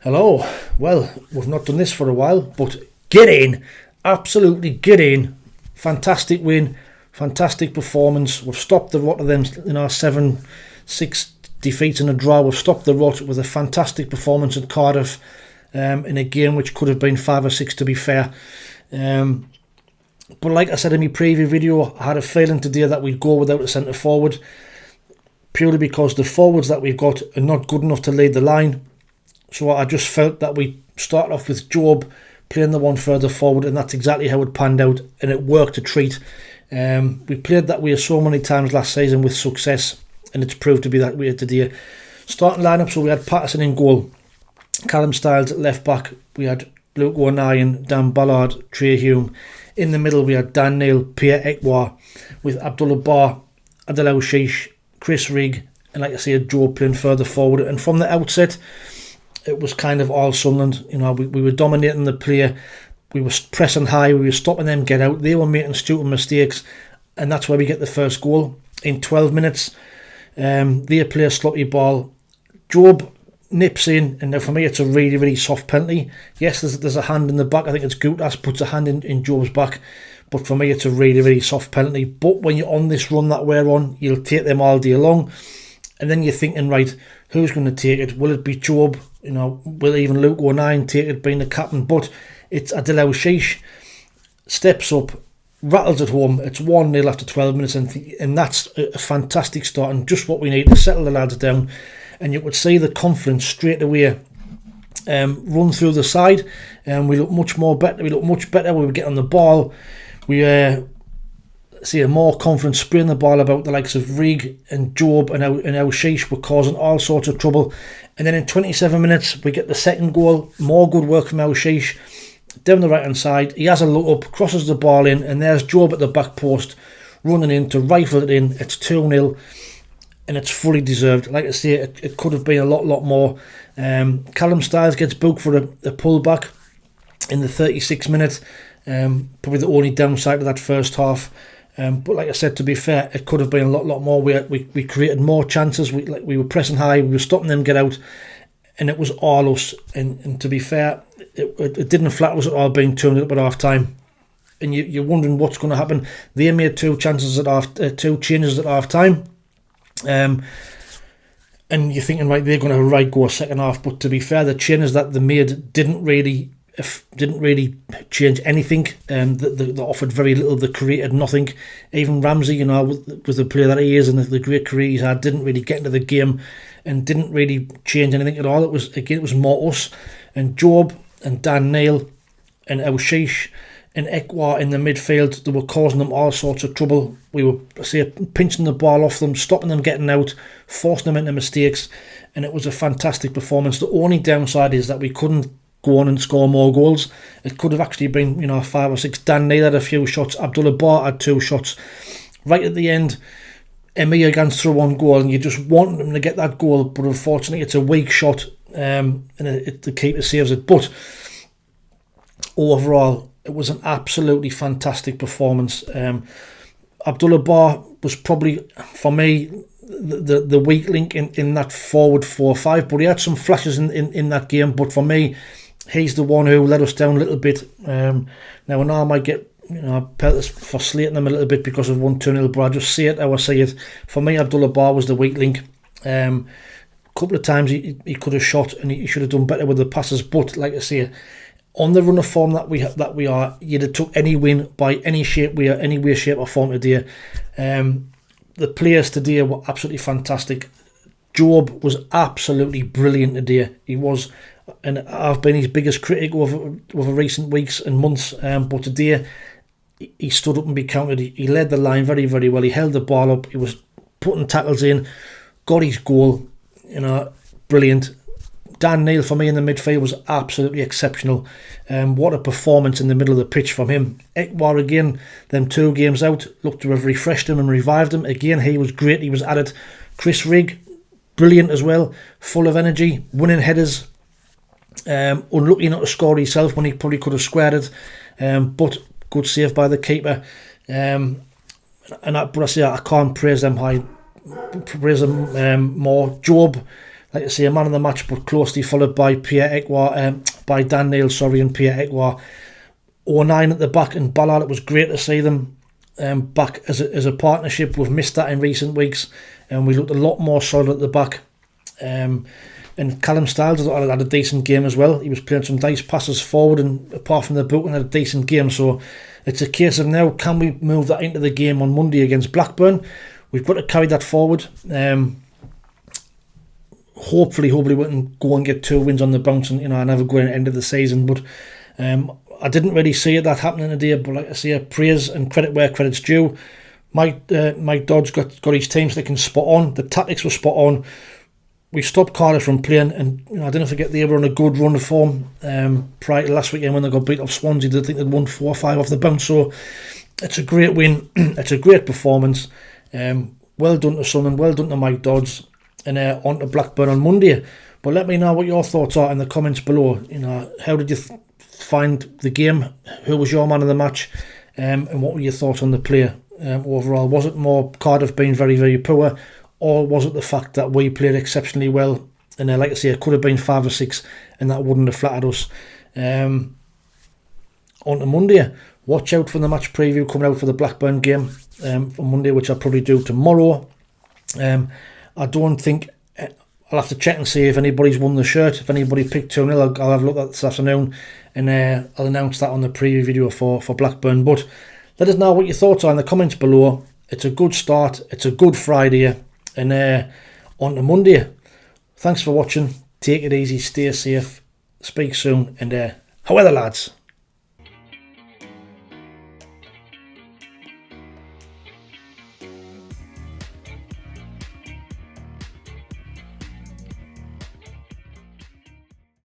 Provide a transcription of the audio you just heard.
Hello. Well, we've not done this for a while, but get in. Absolutely get in. Fantastic win. Fantastic performance. We've stopped the rot of them, 7-6 defeats and a draw. We've stopped the rot with a fantastic performance at Cardiff in a game which could have been 5 or 6 to be fair. But like I said in my preview video, I had a feeling today that we'd go without a centre forward, purely because the forwards that we've got are not good enough to lead the line. So I just felt that we start off with Jobe playing the one further forward, and that's exactly how it panned out, and it worked a treat. We played that way so many times last season with success, and it's proved to be that way today. Starting lineup, so we had Patterson in goal, Callum Styles at left back, we had Luke O'Nien, Dan Ballard, Trey Hume. In the middle we had Dan Neil, Pierre Ekwa, with Abdullah Bar, Adel Sheesh, Chris Rigg, and like I say, Joe playing further forward. And from the outset, it was kind of all Sunderland. We were dominating the play, we were pressing high, we were stopping them get out, they were making stupid mistakes, and that's where we get the first goal. In 12 minutes, they play a sloppy ball, Jobe nips in, and now for me it's a really, really soft penalty. Yes, there's a hand in the back, I think it's Gutas puts a hand in Jobe's back, but for me it's a really, really soft penalty. But when you're on this run that we're on, you'll take them all day long, and then you're thinking, right, who's going to take it? Will it be Jobe? Will even Luke O'Nien take it, being the captain? But it's Adel Sheesh steps up, rattles it home. It's 1-0 after 12 minutes, and that's a fantastic start, and just what we need to settle the lads down. And you would see the confidence straight away run through the side, and we look much more better. We look much better. We would get on the ball. We see a more confidence spraying the ball about. The likes of Rigg and Jobe and our Sheesh were causing all sorts of trouble. And then in 27 minutes, we get the second goal. More good work from our Sheesh down the right hand side. He has a look up, crosses the ball in, and there's Jobe at the back post running in to rifle it in. It's 2-0. And it's fully deserved. Like I say, it could have been a lot more. Callum Styles gets booked for a pullback in the 36th minute. Probably the only downside to that first half. But like I said, to be fair, it could have been a lot more. We created more chances. We were pressing high. We were stopping them get out, and it was all us. And to be fair, it didn't flatter us at all being 2-0 up at half time. And you're wondering what's going to happen. They made two changes at two changes at half time. And you're thinking, right, they're going to have a right go second half, but to be fair, the changes that they made didn't really change anything. They offered very little. They created nothing. Even Ramsey, with the player that he is and the great career he's had, didn't really get into the game and didn't really change anything at all. It was more us and Jobe and Dan Neil and Sheesh and Ekwa in the midfield. They were causing them all sorts of trouble. We were, pinching the ball off them, stopping them getting out, forcing them into mistakes, and it was a fantastic performance. The only downside is that we couldn't go on and score more goals. It could have actually been, 5 or 6. Dan Neil had a few shots. Abdullah Bar had 2 shots. Right at the end, Emir gets through 1 goal, and you just want him to get that goal, but unfortunately it's a weak shot, and the keeper saves it. But overall, it was an absolutely fantastic performance. Abdullah Bar was probably, for me, the weak link in that forward 4-5, but he had some flashes in that game. But for me, he's the one who let us down a little bit. Now I know I might get pelters for slating them a little bit because of 1-2-0, but I just see it how I see it. For me, Abdullah Bar was the weak link. A couple of times he could have shot, and he should have done better with the passes. But like I say, on the run of form that we are, you'd have took any win by any way, shape or form today. The players today were absolutely fantastic. Jobe was absolutely brilliant today. He was, and I've been his biggest critic over recent weeks and months. But today, he stood up and be counted. He led the line very, very well. He held the ball up. He was putting tackles in, got his goal. Brilliant. Dan Neil for me in the midfield was absolutely exceptional. What a performance in the middle of the pitch from him. Ekwa again, them 2 games out, looked to have refreshed him and revived him. Again, he was great. He was at it. Chris Rigg, brilliant as well. Full of energy, winning headers. Unlucky not to score himself when he probably could have squared it. But good save by the keeper. But I say I can't praise them high. Praise them more. Jobe, like I say, a man of the match, but closely followed by by Dan Neil, and Pierre Ekwa. 09 at the back and Ballard. It was great to see them back as a partnership. We've missed that in recent weeks, and we looked a lot more solid at the back. And Callum Styles had a decent game as well. He was playing some nice passes forward, and apart from the booking, had a decent game. So it's a case of now, can we move that into the game on Monday against Blackburn? We've got to carry that forward. Hopefully we can go and get 2 wins on the bounce, and I never go in the end of the season. But I didn't really see that happening today. But like I say, praise and credit where credit's due. Mike Dodds got his team sticking spot on. The tactics were spot on. We stopped Cardiff from playing, and I didn't forget they were on a good run of form prior to last weekend when they got beat off Swansea. I think they'd won 4 or 5 off the bounce, so it's a great win. It's a great performance. Well done to Sunderland, well done to Mike Dodds, and on to Blackburn on Monday. But let me know what your thoughts are in the comments below. How did you find the game? Who was your man of the match? And what were your thoughts on the play overall? Was it more Cardiff being very, very poor? Or was it the fact that we played exceptionally well? And like I say, it could have been 5 or 6, and that wouldn't have flattered us. On to Monday. Watch out for the match preview coming out for the Blackburn game on Monday, which I'll probably do tomorrow. I don't think... I'll have to check and see if anybody's won the shirt. If anybody picked 2-0, I'll have a look at that this afternoon, and I'll announce that on the preview video for Blackburn. But let us know what your thoughts are in the comments below. It's a good start. It's a good Friday. And on to Monday. Thanks for watching. Take it easy. Stay safe. Speak soon. And how are the lads?